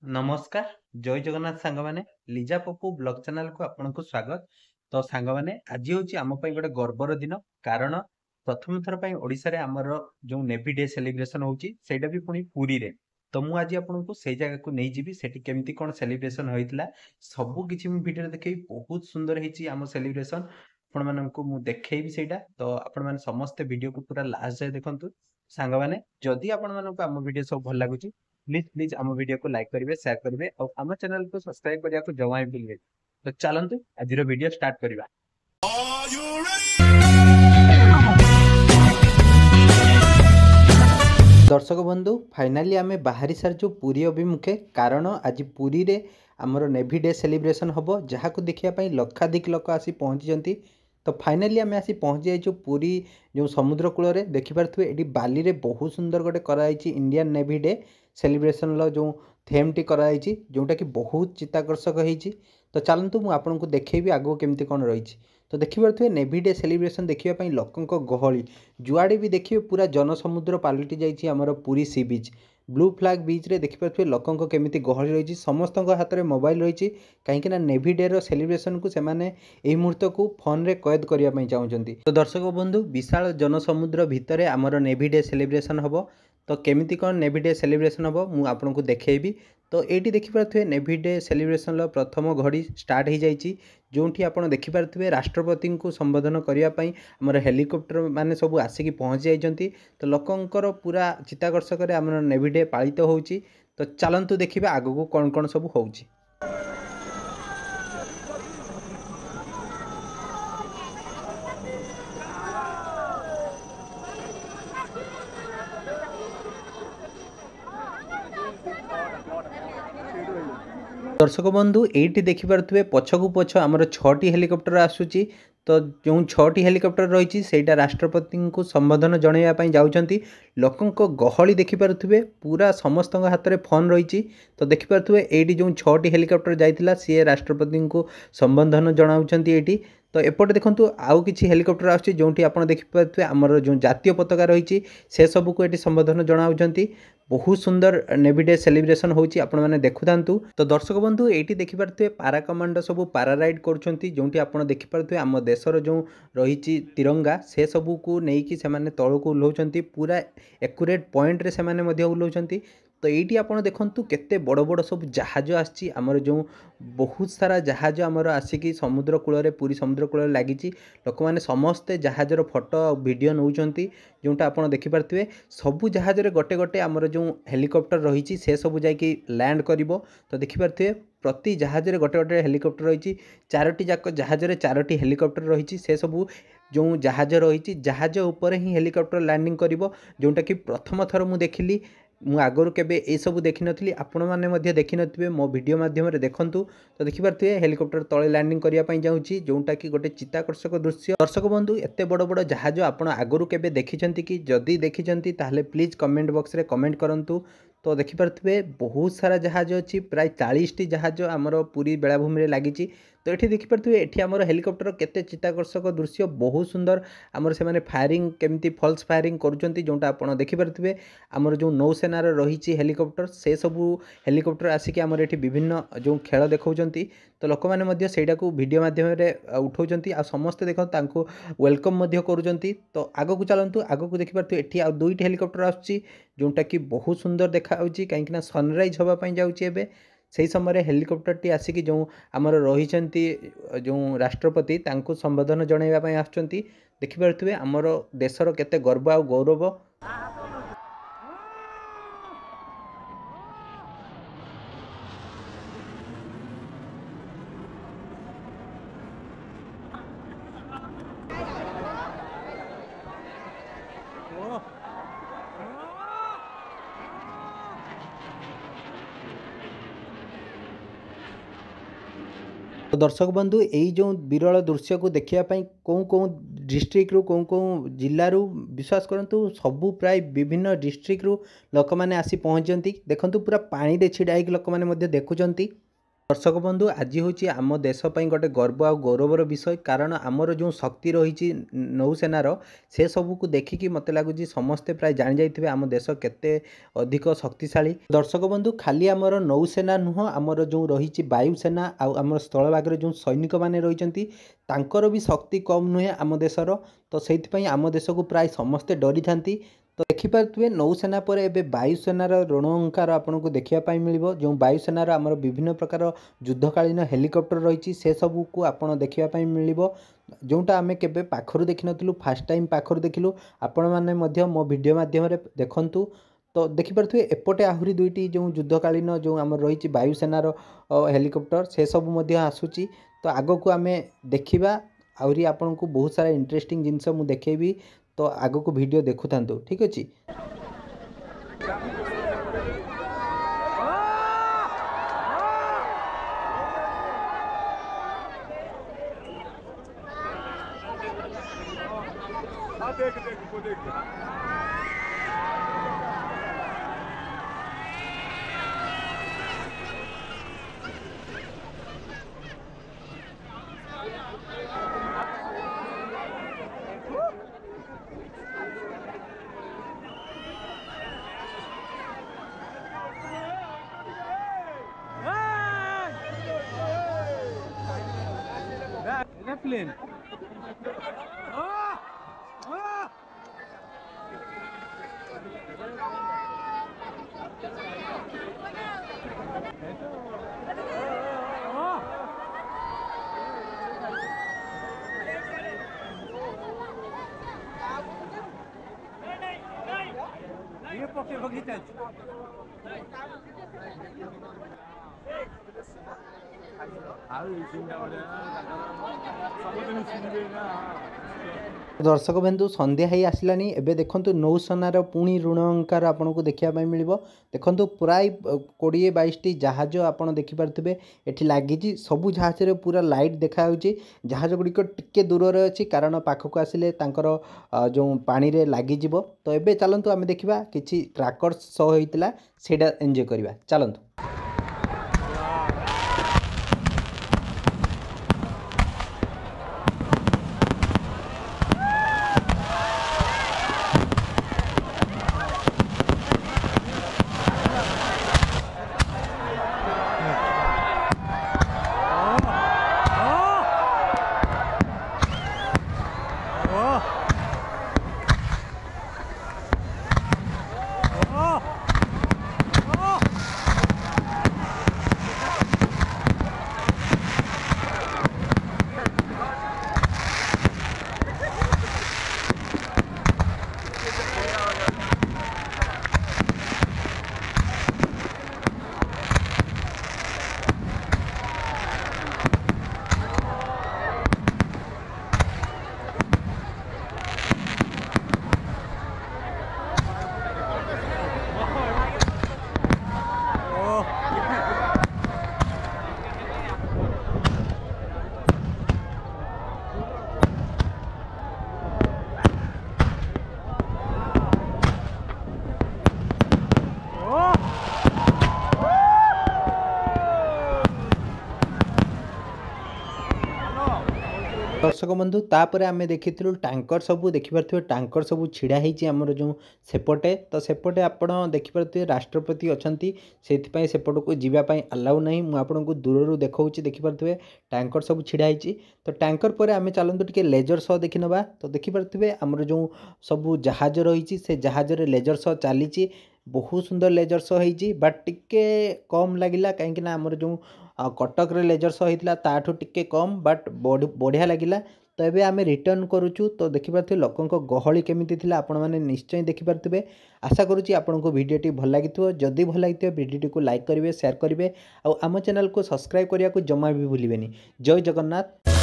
नमस्कार जय जगन्नाथ सांग मैंने लिजा पप्पू ब्लॉग चैनल को आपको स्वागत। तो सांग मैंने आज हूँ आम गोटे गर्वर दिन कारण प्रथम थर पर ओडिशा रे हमर जो नेवी डे सेलिब्रेशन होची सेटा भी पुणी पुरी रे। तो मु आज आपको से जगह को नहीं जीवी सेठी केमती कोन सेलिब्रेशन होइतिला सब किछि मु वीडियो देखै बहुत सुंदर हेची आम सेलिब्रेशन आपण माननकु मु देखैबी सेटा। तो आपण माने समस्त वीडियो को पूरा लास्ट जाय देखंतु सांग माने जदी आपण माननकु आम वीडियो सब भल लागुची प्लीज प्लीज आम वीडियो को लाइक करेंगे शेयर करेंगे और आम चैनल को सब्सक्राइब करने को जमा भी भूलिए। तो चलते आज वीडियो स्टार्ट करवा। दर्शक बंधु फाइनाली आम बाहरी सारी पुरी अभिमुखे कारण आज पुरी रे आमर नेवी डे सेलिब्रेशन हम जहाँ को देखापी लक्षाधिक लोक आसी पहुँची। तो फाइनाली आम आसी पहुँची जाइए पुरी जो समुद्र कूल में देखिपे ये बाली रे बहुत सुंदर गोटे कराई इंडियन नेवी डे सेलिब्रेशन जो थेम टी कराई जोटा कि बहुत चित्ताकर्षक होती। तो चलतु मुझे आपको देखी आगो केमती कौन रही। तो देखिपे नेवी डे सेलिब्रेशन देखापी लोकों गहली जुआड़े भी देखिए पूरा जनसमुद्र पलटि जाइए आमर पुरी सी बीच ब्लू फ्लैग बीच रे देखिपे लोकों केमी गहली रही समस्त हाथ में मोबाइल रही कहीं नेवी डे रो सेलिब्रेशन को सेमाने एई मुहूर्त को फोन रे कैद करने चाहते। तो दर्शक बंधु विशाल जनसमुद्र भितर आमर नेवी डे सेलिब्रेशन हम। तो केमिति कौन नेवी डे सेलिब्रेशन हम मुझे आपको देखी। तो ये देखिपे नेवी डे सेलिब्रेशन प्रथम घड़ी स्टार्ट हो जाइए जो आप देखिपे राष्ट्रपति को संबोधन करने आमर हेलिकॉप्टर माने सब आसिक पहुँची जाइए। तो लोकंर पूरा चित्ताकर्षक आमर नेवी डे पालित होची। तो चलतु देखिए आगू कौन कौन सब होची। दर्शक बंधु ये देखिपे पछकू पछ आमर 6टी हेलिकॉप्टर आसूची। तो जो 6टी हेलिकॉप्टर रही सेटा राष्ट्रपति को संबोधन जनवाई जाऊँगी। लोकों गहली देखिपे पूरा समस्त हाथ में फोन रही। तो देखिपे ये जो 6टी हेलिकॉप्टर जाइला सी राष्ट्रपति को संबोधन जनाऊँच ये। तो एपटे देखो आउ कि हेलिकॉप्टर आसूँ जो आप देखिपे आमर जो जातीय पताका रही से सबको ये संबोधन जनाऊँच। बहुत सुंदर नेवी डे सेलिब्रेशन होची आपण माने देखु थांतु। तो दर्शक बंधु एटी देखि पारथुए पारा कमांडो सब पारा राइड करूछंती जोंटी आपण देखि पारथुए आम देशर जो रही तिरंगा से सबू को नेकी से माने तळको उल्लाउछंती पूरा एक्यूरेट पॉइंट रे से माने मध्ये उल्लाउछंती। तो ये आपड़ देखु केते बड़ बड़ सब जहाज आमर जो बहुत सारा जहाज आमर आसिक समुद्र कूल पूरी समुद्र कूल लगी लोक मैंने समस्ते जहाजर फोटो वीडियो नौकरी जोटा आप देखिपे सबू जहाज गोटे गोटे आमर जो हेलिकॉप्टर रही से सब जाकि लैंड कर। तो देखिपे प्रति जहाज गोटे गोटे हेलिकॉप्टर रही 4टी जाक जहाज 4टी हेलिकॉप्टर रही से सबू जो जहाज रही जहाज उपर ही हेलिकॉप्टर लैंडिंग कर जोटा कि प्रथम थर मुझे देखिली मु आगरू केबे ए सब देखि नथली आपण माने मध्य देखि नथिबे मो वीडियो माध्यम रे देखंतु। तो देखि पारथुए हेलिकॉप्टर तळे लैंडिंग करिया पई जाउची जोंटा कि गोटे चित्ताकर्षक दृश्य। दर्शक बंधु एते बड़ बड़ जहाज आपण आगरू केबे देखिचंती कि जदी देखिचंती ताहले प्लीज कमेंट बॉक्स रे कमेंट करंतु। तो देखि पारथुए बहुत सारा जहाज अछि प्राय 40टी जहाज आमर पूरी बेलाभूमि रे लागिची। तो ये देखिपे ये आमर हेलिकॉप्टर केते चित्ताकर्षक दृश्य बहुत सुंदर आमर से माने फायरिंग केमती फल्स फायरिंग करूछंती जोंटा आपण देखिपे आमर जो नौसेनार रही हेलिकॉप्टर से सबू हेलिकॉप्टर आसिक आमर ये विभिन्न जो खेल देखौछंती। तो लोक मैंने मध्य सेटा को वीडियो माध्यम रे उठाउछंती आ समस्ते देखो तांको वेलकम मध्य करूछंती। तो आगो को चलंतु आगो को देखिपे एठी आ 2टी हेलिकॉप्टर आछी जोंटा कि बहुत सुंदर देखाउची कहीं सनराइज होबा पई जाउची एबे से समय हेलिकॉप्टर टी आसिक जो आमर रही जो राष्ट्रपति तांको संबोधन जनवाई आसुँच। देखिपे आमर देशर केते गर्व आ गौरव। तो दर्शक बंधु यही जो विरल दृश्य को देखापी कौन कौन डिस्ट्रिक्ट रु कौन कौन जिलू विश्वास करूँ सबू प्राय विभिन्न डिस्ट्रिक्ट रु लोक मैंने आसी पहुँचती। देखंतु पूरा पानी रे छिड़ा होइक लोक मैंने देखुचंती। दर्शक बंधु आज हूँ आम देश गोटे गर्व आ गौरवर विषय कारण आमर जो शक्ति रही नौसेनार से सबू देखिकी मत लगुच समस्ते प्राय जानी जाइए आम देश केते अधिक शक्तिशाली। दर्शक बंधु खाली आमर नौसेना नुह आमर जो रही वायुसेना आम स्थल भाग जो सैनिक मैंने रही भी शक्ति कम नुहे आम देशर तो से आम देश को प्राय समस्ते डरी था। तो देखिपे नौसेना पर एवं वायुसेनार रणअंकार आपन को देखापी मिल जो वायुसेनार आमर विभिन्न प्रकार युद्धकालीन हेलिकॉप्टर रही से सबू को आपन देखापी मिल जोटा आम के पाखर देखी नु फास्ट टाइम पाखर देखिलु आपण मैंने मो वीडियो माध्यम देखूँ। तो देखिपे एपटे आहरी दुईटी जो युद्धकालीन जो आम रही वायुसेनार हेलिकॉप्टर से सब आसूची। तो आग को आम देखा आहरी आपन को बहुत सारा इंटरेस्टिंग जिनस मुझे देखेबी तो आग को वीडियो देखु था ठीक अच्छे। Plane. ये पके बगीचा दर्शक बंधु संध्या ही आसलानी एबे देखंतु नौसेनार पुणी ऋण अंकार आपन को देखा मिल देखंतु प्राय 20-22 टी जहाज आपन देखि पारथिबे एठी लागिची सबु जहाज रे पूरा लाइट देखा होची जहाज गुड़िक टिके दूर रे अछि कारण पाखक आसिले तांकर जो पानी रे लागि जिवो। तो एबे चलंतु आमे देखिबा किछि ट्रैकर्स शो होइतिला सेडा एन्जॉय करबा चलंतु। दर्शक बंधु तापर आम देखी टैंकर सबू देखिपे टैंकर सबू छिड़ा होमर जो सेपटे तो सेपटे आपड़ देखिपे राष्ट्रपति अच्छा से सेपट को जीवाई अलाउ ना मुझे दूर देखा देखिपे टैंकर सब छिड़ा तो टैंकर पर आम चलते टे लेजर शो देखी ना तो देखिपे आमर जो सबू जहाज रही से जहाज लेजर शो चली बहुत सुंदर लेजर शो होती बट टिके कम लगिला कहीं आमर जो कटक रे लेजर शो होता ताठू टिके कम बट बढ़िया लगिला। तो ये आम रिटर्न करुचु तो देखिपे लोकों गहली केमिति थिला आपण माने निश्चय देखिपे। आशा करुच्ची आपन को वीडियोटी भल लगी जदि भल लगी वीडियोटी को लाइक करेंगे शेयर करेंगे और आम चैनल को सब्सक्राइब करने को जमा भी भूलें। जय जगन्नाथ।